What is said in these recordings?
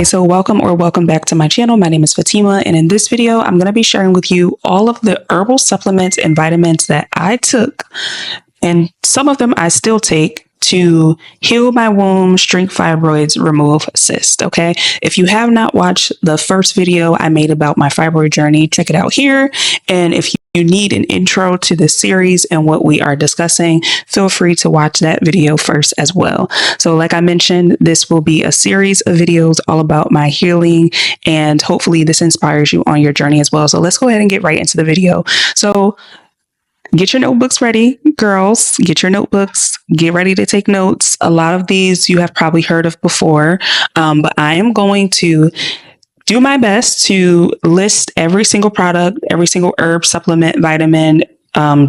So welcome back to my channel. My name is Fatima, and in this video I'm going to be sharing with you all of the herbal supplements and vitamins that I took, and some of them I still take, to heal my womb, shrink fibroids, remove cysts. Okay, if you have not watched the first video I made about my fibroid journey, check it out here. And if you need an intro to this series and what we are discussing, feel free to watch that video first as well. So like I mentioned, this will be a series of videos all about my healing, and hopefully this inspires you on your journey as well. So let's go ahead and get right into the video. So get your notebooks ready, girls. Get your notebooks. Get ready to take notes. A lot of these you have probably heard of before, but I am going to do my best to list every single product, every single herb, supplement, vitamin,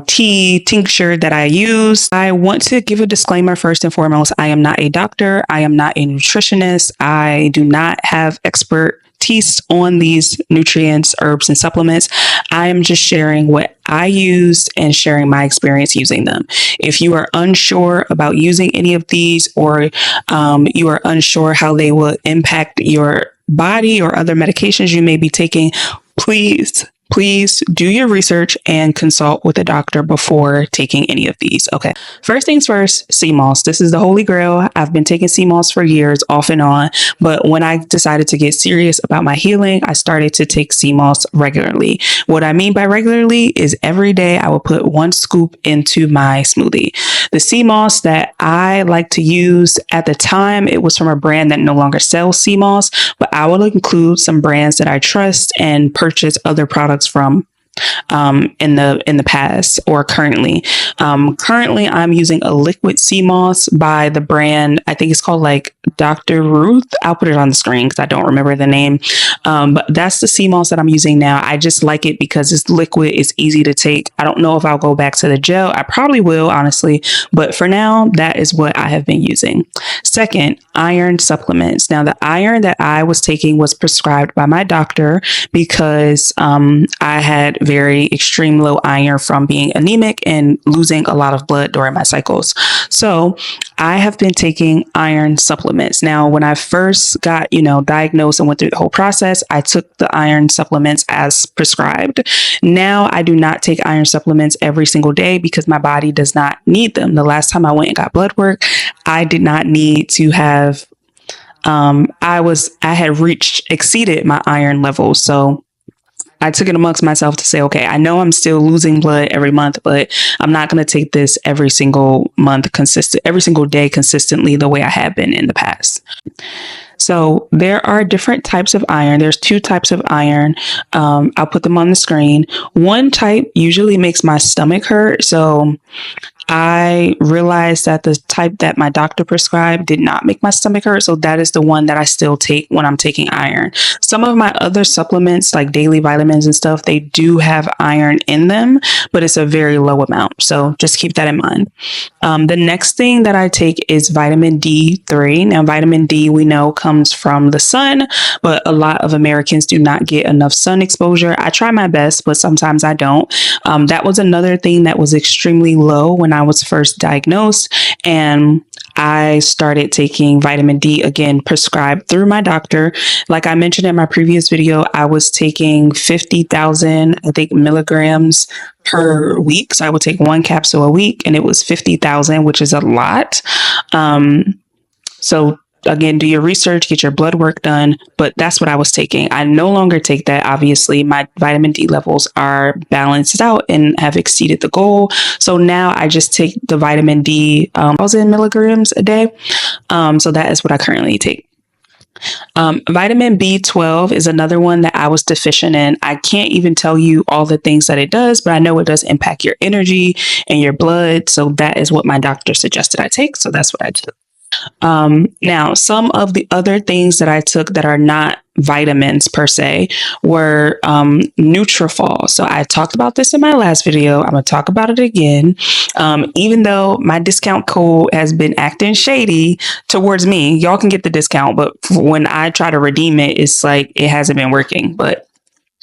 tea, tincture that I use. I want to give a disclaimer first and foremost. I am not a doctor. I am not a nutritionist. I do not have expertise on these nutrients, herbs, and supplements. I am just sharing what I used and sharing my experience using them. If you are unsure about using any of these, or you are unsure how they will impact your body or other medications you may be taking, please do your research and consult with a doctor before taking any of these. Okay. First things first, sea moss. This is the holy grail. I've been taking sea moss for years, off and on. But when I decided to get serious about my healing, I started to take sea moss regularly. What I mean by regularly is every day I will put 1 scoop into my smoothie. The sea moss that I like to use at the time, it was from a brand that no longer sells sea moss, but I will include some brands that I trust and purchase other products from in the past or currently. Currently I'm using a liquid sea moss by the brand, I think it's called like Dr. Ruth. I'll put it on the screen because I don't remember the name. But that's the sea moss that I'm using now. I just like it because it's liquid, it's easy to take. I don't know if I'll go back to the gel. I probably will, honestly, but for now, that is what I have been using. Second, iron supplements. Now, the iron that I was taking was prescribed by my doctor because I had very extreme low iron from being anemic and losing a lot of blood during my cycles. So I have been taking iron supplements. Now, when I first got, diagnosed and went through the whole process, I took the iron supplements as prescribed. Now I do not take iron supplements every single day because my body does not need them. The last time I went and got blood work, I did not need to have, I had exceeded my iron levels. So I took it amongst myself to say, okay, I know I'm still losing blood every month, but I'm not going to take this every single month every single day consistently the way I have been in the past. So there are different types of iron. There's 2 types of iron. I'll put them on the screen. One type usually makes my stomach hurt. So I realized that the type that my doctor prescribed did not make my stomach hurt. So that is the one that I still take when I'm taking iron. Some of my other supplements, like daily vitamins and stuff, they do have iron in them, but it's a very low amount. So just keep that in mind. The next thing that I take is vitamin D3. Now, vitamin D, we know, comes from the sun, but a lot of Americans do not get enough sun exposure. I try my best, but sometimes I don't. That was another thing that was extremely low when I was first diagnosed, and I started taking vitamin D, again, prescribed through my doctor. Like I mentioned in my previous video, I was taking 50,000, I think, milligrams per week. So I would take 1 capsule a week, and it was 50,000, which is a lot. So again, do your research, get your blood work done, but that's what I was taking. I no longer take that. Obviously, my vitamin D levels are balanced out and have exceeded the goal. So now I just take the vitamin D, 1,000 milligrams a day. So that is what I currently take. Vitamin B12 is another one that I was deficient in. I can't even tell you all the things that it does, but I know it does impact your energy and your blood. So that is what my doctor suggested I take. So that's what I took. Now, some of the other things that I took that are not vitamins per se were Nutrafol. So I talked about this in my last video. I'm going to talk about it again. Even though my discount code has been acting shady towards me, y'all can get the discount, but when I try to redeem it, it's like it hasn't been working. But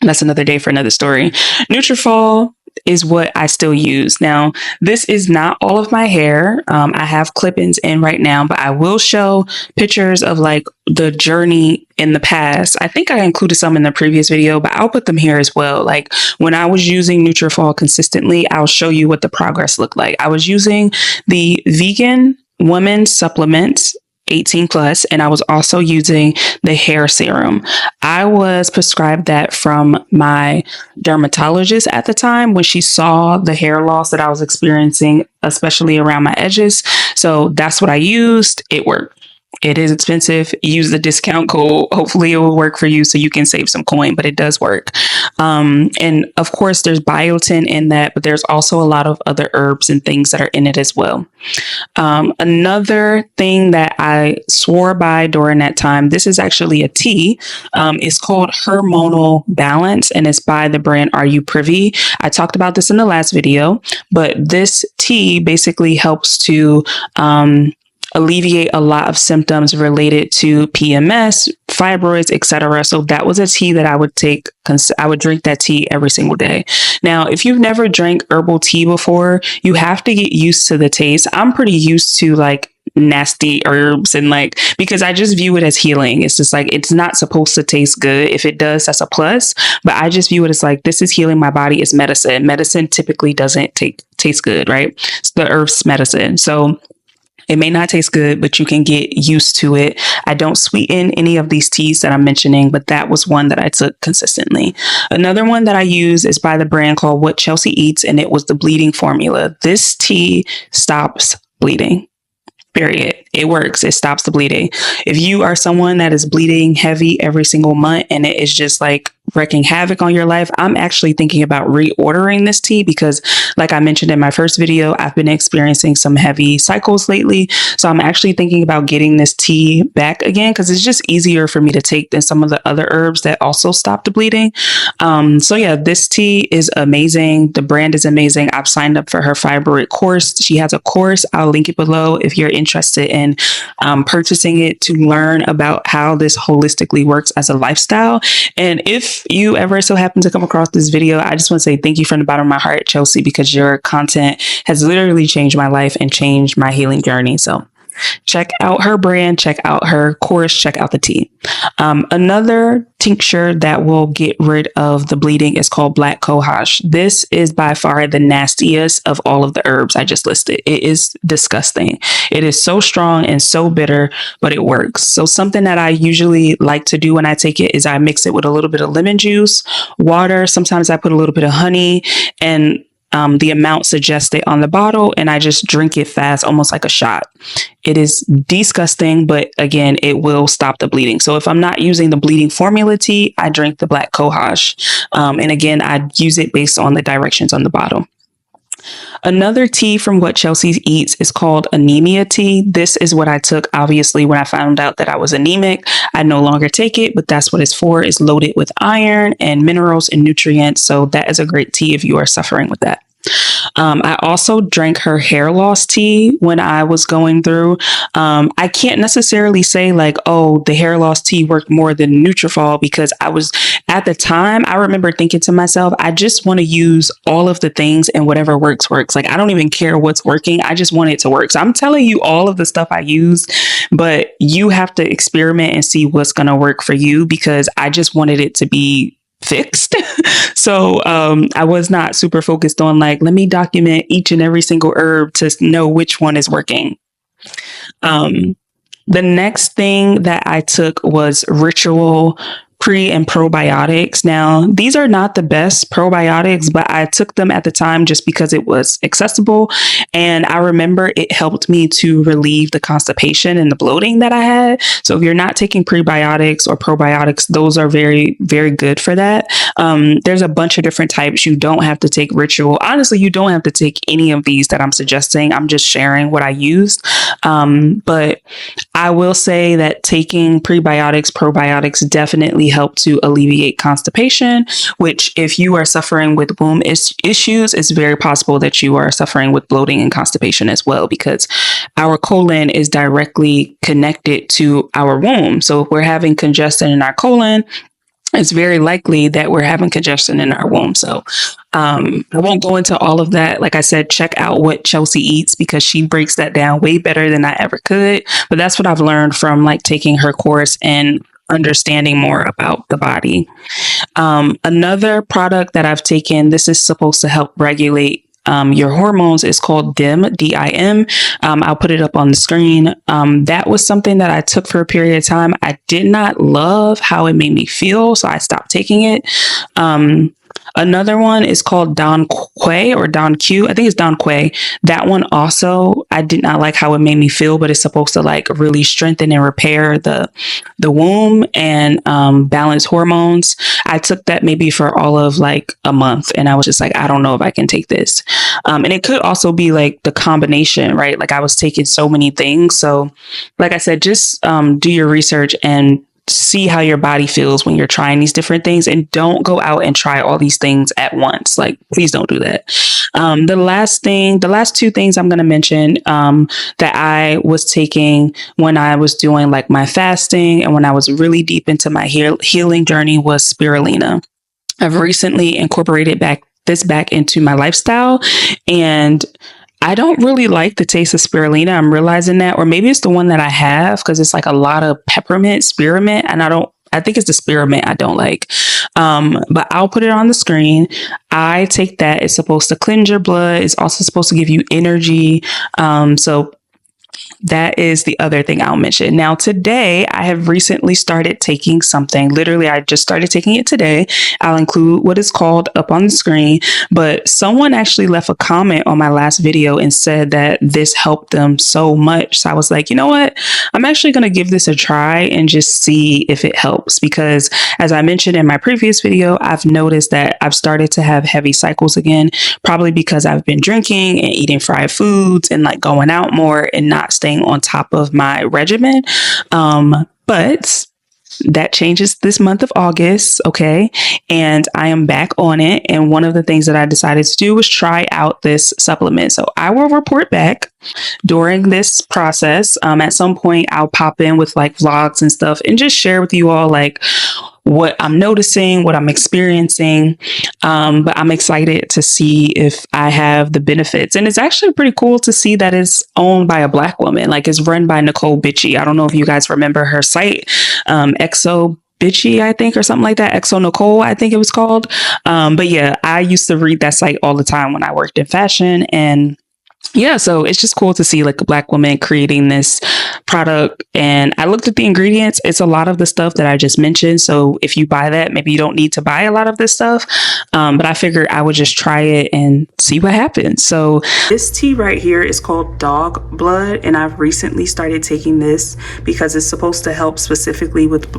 that's another day for another story. Nutrafol is what I still use. Now, this is not all of my hair. I have clip-ins in right now, but I will show pictures of like the journey in the past. I think I included some in the previous video, but I'll put them here as well. Like when I was using Nutrafol consistently, I'll show you what the progress looked like. I was using the vegan women's supplements 18 plus, and I was also using the hair serum. I was prescribed that from my dermatologist at the time when she saw the hair loss that I was experiencing, especially around my edges. So that's what I used. It worked. It is expensive. Use the discount code. Hopefully it will work for you so you can save some coin, but it does work. And of course there's biotin in that, but there's also a lot of other herbs and things that are in it as well. Another thing that I swore by during that time, this is actually a tea. It's called Hormonal Balance, and it's by the brand Are You Privy? I talked about this in the last video, but this tea basically helps to alleviate a lot of symptoms related to PMS, fibroids, etc. So that was a tea that I would take. I would drink that tea every single day. Now, if you've never drank herbal tea before, you have to get used to the taste. I'm pretty used to like nasty herbs and like, because I just view it as healing. It's just like, it's not supposed to taste good. If it does, that's a plus. But I just view it as like, this is healing my body. It's medicine. Medicine typically doesn't taste good, right? It's the herb's medicine. So it may not taste good, but you can get used to it. I don't sweeten any of these teas that I'm mentioning, but that was one that I took consistently. Another one that I use is by the brand called What Chelsea Eats, and it was the bleeding formula. This tea stops bleeding. Period. It works. It stops the bleeding. If you are someone that is bleeding heavy every single month and it is just like wreaking havoc on your life, I'm actually thinking about reordering this tea because, like I mentioned in my first video, I've been experiencing some heavy cycles lately. So I'm actually thinking about getting this tea back again because it's just easier for me to take than some of the other herbs that also stop the bleeding. So yeah, this tea is amazing. The brand is amazing. I've signed up for her fibroid course. She has a course. I'll link it below if you're interested in purchasing it to learn about how this holistically works as a lifestyle. And if you ever so happen to come across this video, I just want to say thank you from the bottom of my heart, Chelsea, because your content has literally changed my life and changed my healing journey. So check out her brand, check out her course, check out the tea. Another tincture that will get rid of the bleeding is called black cohosh. This is by far the nastiest of all of the herbs I just listed. It is disgusting. It is so strong and so bitter, but it works. So something that I usually like to do when I take it is I mix it with a little bit of lemon juice, water. Sometimes I put a little bit of honey, and the amount suggested on the bottle, and I just drink it fast, almost like a shot. It is disgusting, but again, it will stop the bleeding. So if I'm not using the bleeding formula tea, I drink the black cohosh. And again, I use it based on the directions on the bottle. Another tea from What Chelsea Eats is called anemia tea. This is what I took, obviously, when I found out that I was anemic. I no longer take it, but that's what it's for. It's loaded with iron and minerals and nutrients. So that is a great tea if you are suffering with that. I also drank her hair loss tea when I was going through. I can't necessarily say like, oh, the hair loss tea worked more than Nutrafol, because I was at the time, I remember thinking to myself, I just want to use all of the things and whatever works. Like, I don't even care what's working. I just want it to work. So I'm telling you all of the stuff I use, but you have to experiment and see what's going to work for you, because I just wanted it to be fixed. So I was not super focused on like, let me document each and every single herb to know which one is working. The next thing that I took was Ritual pre and probiotics. Now, these are not the best probiotics, but I took them at the time just because it was accessible. And I remember it helped me to relieve the constipation and the bloating that I had. So if you're not taking prebiotics or probiotics, those are very, very good for that. There's a bunch of different types. You don't have to take Ritual. Honestly, you don't have to take any of these that I'm suggesting. I'm just sharing what I used. But I will say that taking prebiotics, probiotics definitely help to alleviate constipation, which if you are suffering with womb issues, it's very possible that you are suffering with bloating and constipation as well, because our colon is directly connected to our womb. So if we're having congestion in our colon, it's very likely that we're having congestion in our womb. So I won't go into all of that. Like I said, check out what Chelsea eats because she breaks that down way better than I ever could. But that's what I've learned from like taking her course and understanding more about the body. Another product that I've taken, this is supposed to help regulate your hormones, is called DIM, DIM. I'll put it up on the screen. That was something that I took for a period of time. I did not love how it made me feel, so I stopped taking it. Another one is called Don Quay or Don Q. I think it's Don Quay. That one also, I did not like how it made me feel, but it's supposed to like really strengthen and repair the womb and balance hormones. I took that maybe for all of like a month, and I was just like, I don't know if I can take this. And it could also be like the combination, right? Like I was taking so many things. So like I said, just do your research and see how your body feels when you're trying these different things, and don't go out and try all these things at once. Like, please don't do that. The last two things I'm going to mention that I was taking when I was doing like my fasting and when I was really deep into my healing journey was spirulina. I've recently incorporated this back into my lifestyle, and I don't really like the taste of spirulina. I'm realizing that, or maybe it's the one that I have because it's like a lot of spearmint, and I think it's the spearmint I don't like. But I'll put it on the screen. I take that. It's supposed to cleanse your blood. It's also supposed to give you energy. So that is the other thing I'll mention. Now, today, I have recently started taking something. Literally, I just started taking it today. I'll include what it's called up on the screen. But someone actually left a comment on my last video and said that this helped them so much. So I was like, you know what? I'm actually going to give this a try and just see if it helps. Because as I mentioned in my previous video, I've noticed that I've started to have heavy cycles again, probably because I've been drinking and eating fried foods and like going out more and not staying on top of my regimen. But that changes this month of August. Okay. And I am back on it. And one of the things that I decided to do was try out this supplement. So I will report back during this process. At some point I'll pop in with like vlogs and stuff and just share with you all like what I'm noticing, what I'm experiencing. But I'm excited to see if I have the benefits. And it's actually pretty cool to see that it's owned by a Black woman. Like it's run by Nicole Bitchie. I don't know if you guys remember her site, Exo Bitchy, I think, or something like that. Exo Nicole, I think it was called. But yeah, I used to read that site all the time when I worked in fashion. And yeah, so it's just cool to see like a Black woman creating this product. And I looked at the ingredients. It's a lot of the stuff that I just mentioned. So if you buy that, maybe you don't need to buy a lot of this stuff. But I figured I would just try it and see what happens. So this tea right here is called Dog Blood. And I've recently started taking this because it's supposed to help specifically with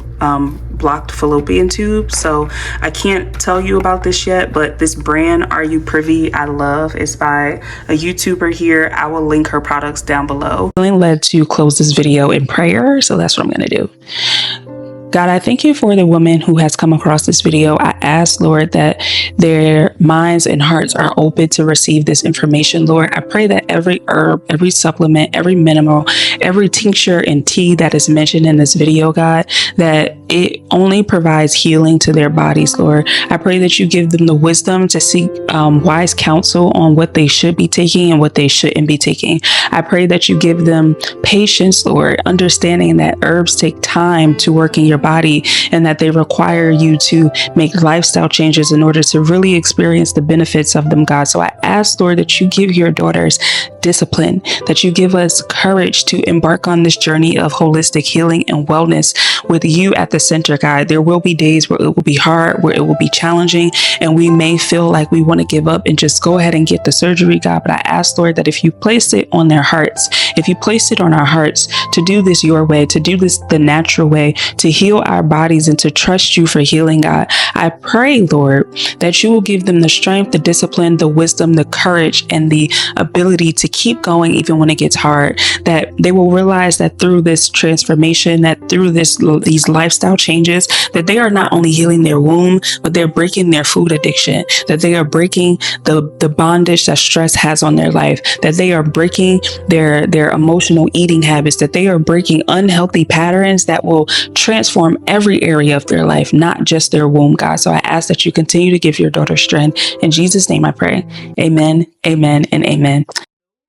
blocked fallopian tubes. So I can't tell you about this yet, but this brand, Are You Privy, I love. It's by a YouTuber here. I will link her products down below. I'm feeling led to close this video in prayer, so that's what I'm going to do. God, I thank you for the woman who has come across this video. I ask, Lord, that their minds and hearts are open to receive this information, Lord. I pray that every herb, every supplement, every mineral, every tincture and tea that is mentioned in this video, God, that it only provides healing to their bodies, Lord. I pray that you give them the wisdom to seek wise counsel on what they should be taking and what they shouldn't be taking. I pray that you give them patience, Lord, understanding that herbs take time to work in your body and that they require you to make lifestyle changes in order to really experience the benefits of them, God. So I ask, Lord, that you give your daughters discipline, that you give us courage to embark on this journey of holistic healing and wellness with you at the center, God. There will be days where it will be hard, where it will be challenging, and we may feel like we want to give up and just go ahead and get the surgery, God. But I ask, Lord, that if you place it on their hearts, if you place it on our hearts to do this your way, to do this the natural way, to heal our bodies and to trust you for healing, God, I pray, Lord, that you will give them the strength, the discipline, the wisdom, the courage, and the ability to keep going even when it gets hard, that they will realize that through this transformation, that through these lifestyle changes, that they are not only healing their womb, but they're breaking their food addiction, that they are breaking the bondage that stress has on their life, that they are breaking their their emotional eating habits, that they are breaking unhealthy patterns that will transform every area of their life, not just their womb, God. So I ask that you continue to give your daughter strength. In Jesus' name I pray. Amen, amen, and amen.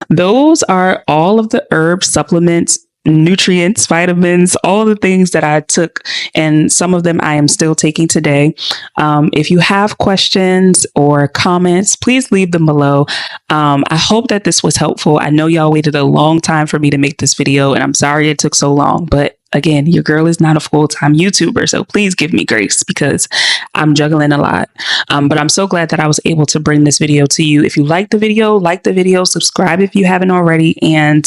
Those are all of the herb supplements, nutrients, vitamins, all the things that I took, and some of them I am still taking today. If you have questions or comments, please leave them below. I hope that this was helpful. I know y'all waited a long time for me to make this video, and I'm sorry it took so long, but again, your girl is not a full-time YouTuber, so please give me grace because I'm juggling a lot. But I'm so glad that I was able to bring this video to you. If you like the video, subscribe if you haven't already, and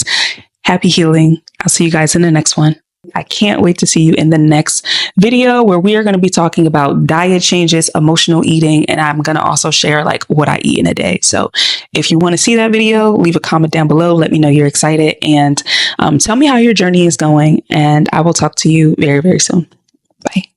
happy healing. I'll see you guys in the next one. I can't wait to see you in the next video where we are going to be talking about diet changes, emotional eating, and I'm going to also share like what I eat in a day. So if you want to see that video, leave a comment down below. Let me know you're excited, and tell me how your journey is going, and I will talk to you very, very soon. Bye.